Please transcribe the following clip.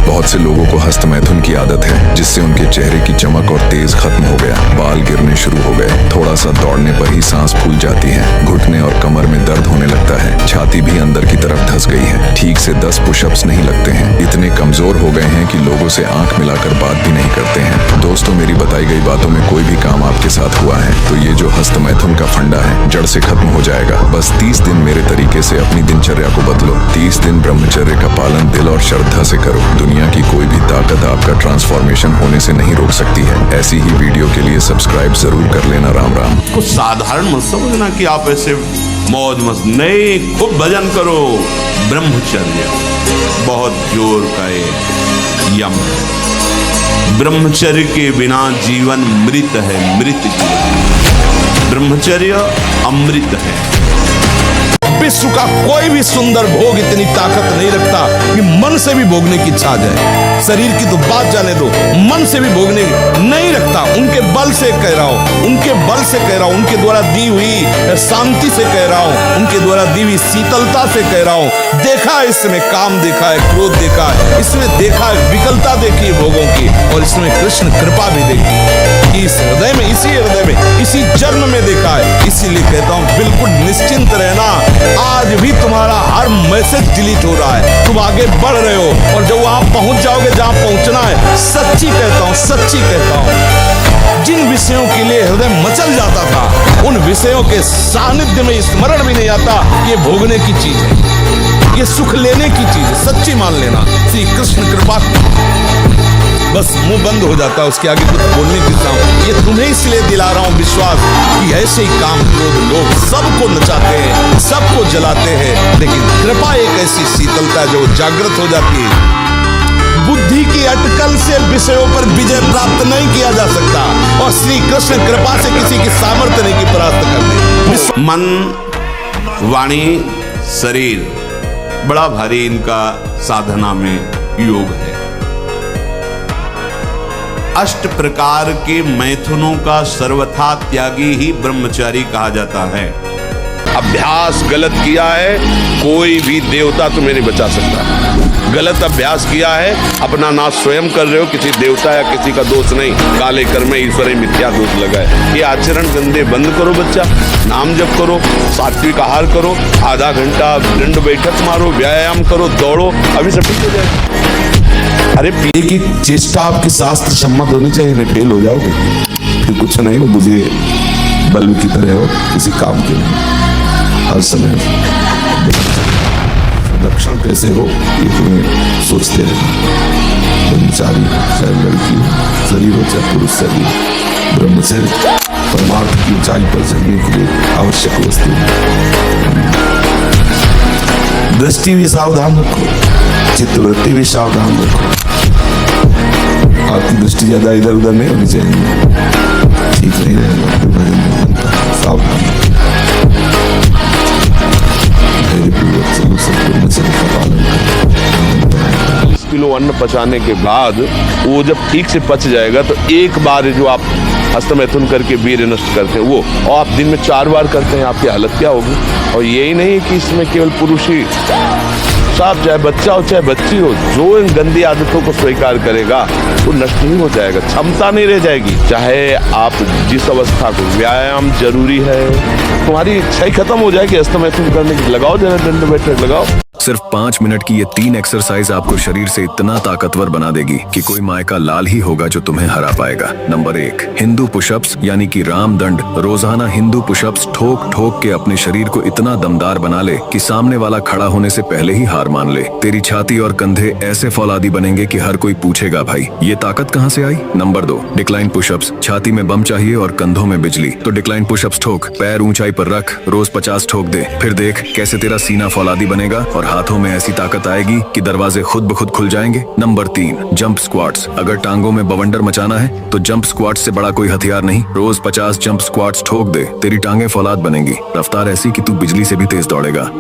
बहुत से लोगों को हस्तमैथुन की आदत है, जिससे उनके चेहरे की चमक और तेज खत्म हो गया, बाल गिरने शुरू हो गए, थोड़ा सा दौड़ने पर ही सांस फूल जाती है, घुटने और कमर में दर्द होने लगता है, छाती भी अंदर की तरफ धंस गई है, ठीक से 10 पुशअप्स नहीं लगते हैं, इतने कमजोर हो गए हैं कि लोगों से आंख मिलाकर बात भी नहीं करते हैं। दोस्तों, मेरी बताई गई बातों में कोई भी काम आपके साथ हुआ है तो ये जो हस्तमैथुन का फंडा है जड़ से खत्म हो जाएगा। बस 30 दिन मेरे तरीके से अपनी दिनचर्या को बदलो। 30 दिन ब्रह्मचर्य का पालन दिल और श्रद्धा से करो। दुनिया की कोई भी ताकत आपका ट्रांसफॉर्मेशन होने से नहीं रोक सकती है। ऐसी ही वीडियो के लिए सब्सक्राइब जरूर कर लेना। राम राम। कुछ साधारण मत समझना कि आप ऐसे मौज मस्त नहीं, खूब भजन करो। ब्रह्मचर्य बहुत जोर का यम है। ब्रह्मचर्य के बिना जीवन मृत है, मृत जीवन। ब्रह्मचर्य अमृत है। विश्व का कोई भी सुंदर भोग इतनी ताकत नहीं रखता कि मन से भी भोगने की इच्छा आ जाए। शरीर की तो बात जाने दो, मन से भी भोगने नहीं रखता। उनके बल से कह रहा हूं, उनके बल से कह रहा हूं, उनके द्वारा दी हुई शांति से कह रहा हूं, उनके द्वारा दी हुई शीतलता से कह रहा हूं। देखा है इसमें काम, देखा है क्रोध, देखा है इसमें, देखा है विकलता देखी है भोगों की, और इसमें कृष्ण कृपा भी देखी। इस हृदय में, इसी हृदय में, इसी जन्म में देखा है। इसीलिए कहता हूं बिल्कुल निश्चिंत रहना। आज भी तुम्हारा हर मैसेज डिलीट हो रहा है, तुम आगे बढ़ रहे हो, और जब वहां पहुंच जाओगे जहां पहुंचना है, सच्ची कहता हूं, सच्ची कहता हूं, जिन विषयों के लिए हृदय मचल जाता था, उन विषयों के सानिध्य में स्मरण भी नहीं आता। ये भोगने की चीज है, ये सुख लेने की चीज है। सच्ची मान लेना। श्री कृष्ण कृपा, बस मुंह बंद हो जाता है, उसके आगे कुछ बोलने की सामने। ये तुम्हें इसलिए दिला रहा हूं विश्वास कि ऐसे ही काम, क्रोध, लोग सबको नचाते हैं, सबको जलाते हैं, लेकिन कृपा एक ऐसी शीतलता जो जागृत हो जाती है। बुद्धि की अटकल से विषयों पर विजय प्राप्त नहीं किया जा सकता, और श्री कृष्ण कृपा से किसी की सामर्थ्य नहीं की परास्त करते। मन, वाणी, शरीर, बड़ा भारी इनका साधना में योग है। अष्ट प्रकार के मैथुनों का सर्वथा त्यागी ही ब्रह्मचारी कहा जाता है। अभ्यास गलत किया है, कोई भी देवता तुम्हें नहीं बचा सकता। गलत अभ्यास किया है, अपना नाश स्वयं कर रहे हो, किसी देवता या किसी का दोष नहीं। काले कर्म ईश्वर मिथ्या दोष लगा है। ये आचरण गंदे बंद करो बच्चा, नाम जप करो, सात्विक आहार करो, आधा घंटा दंड बैठक मारो, व्यायाम करो, दौड़ो, अभी सब ठीक हो जाएगा। अरे पीए की चेष्टा आपकी शास्त्र सम्मत होनी चाहिए, नहीं फेल हो जाओगे फिर कुछ नहीं हो। मुझे बल्ब की तरह हो, किसी काम के नहीं। हर समय लक्षण कैसे हो ये तुम्हें सोचते रहना। ब्रह्मचारी चाहे लड़की हो, शरीर हो चाहे पुरुष शरीर, ब्रह्मचर्य परमार्थ की ऊंचाई पर चढ़ने के लिए आवश्यक वस्तु है। दृष्टि भी सावधान रखो, चित्तवृत्ति भी सावधान रखो। आपकी दृष्टि ज्यादा इधर उधर नहीं होनी चाहिए, ठीक नहीं रहेगा तो भजन नहीं बनता। सावधान धैर्यपूर्वक चलो, सब ब्रह्मचर्य का पालन करो। 20 किलो अन्न पचाने के बाद वो जब ठीक से पच जाएगा तो एक बार जो आप हस्तमैथुन करके वीर्य नष्ट करते हैं वो, और आप दिन में 4 बार करते हैं, आपकी हालत क्या होगी। और यही नहीं कि इसमें केवल पुरुष ही, साफ चाहे बच्चा हो चाहे बच्ची हो, जो इन गंदी आदतों को स्वीकार करेगा वो नष्ट नहीं हो जाएगा, क्षमता नहीं रह जाएगी। चाहे आप जिस अवस्था को, व्यायाम जरूरी है, तुम्हारी इच्छा ही खत्म हो जाएगी हस्तमैथुन करने की। लगाओ जरा दंड बैठक लगाओ। सिर्फ 5 मिनट की ये 3 एक्सरसाइज आपको शरीर से इतना ताकतवर बना देगी कि कोई मायका लाल ही होगा जो तुम्हें हरा पाएगा। नंबर 1, हिंदू पुशअप्स यानी कि रामदंड। रोजाना हिंदू पुशअप्स ठोक ठोक के अपने शरीर को इतना दमदार बना ले कि सामने वाला खड़ा होने से पहले ही हार मान ले। तेरी छाती और कंधे ऐसे फौलादी बनेंगे कि हर कोई पूछेगा, भाई ये ताकत कहाँ से आई। Number 2, decline pushups. छाती में बम चाहिए और कंधों में बिजली, तो डिक्लाइन पुशअप्स ठोक, पैर ऊंचाई पर रख, रोज 50 ठोक दे, फिर देख कैसे तेरा सीना फौलादी बनेगा और हाथों में ऐसी ताकत आएगी कि दरवाजे खुद ब खुद खुल जाएंगे। Number 3, jump squats. अगर टांगों में बवंडर मचाना है तो जंप स्क्वाट्स से बड़ा कोई हथियार नहीं। रोज 50 जंप स्क्वाट्स ठोक दे, तेरी टांगे फौलाद बनेंगी, रफ्तार ऐसी कि तू बिजली से भी तेज दौड़ेगा।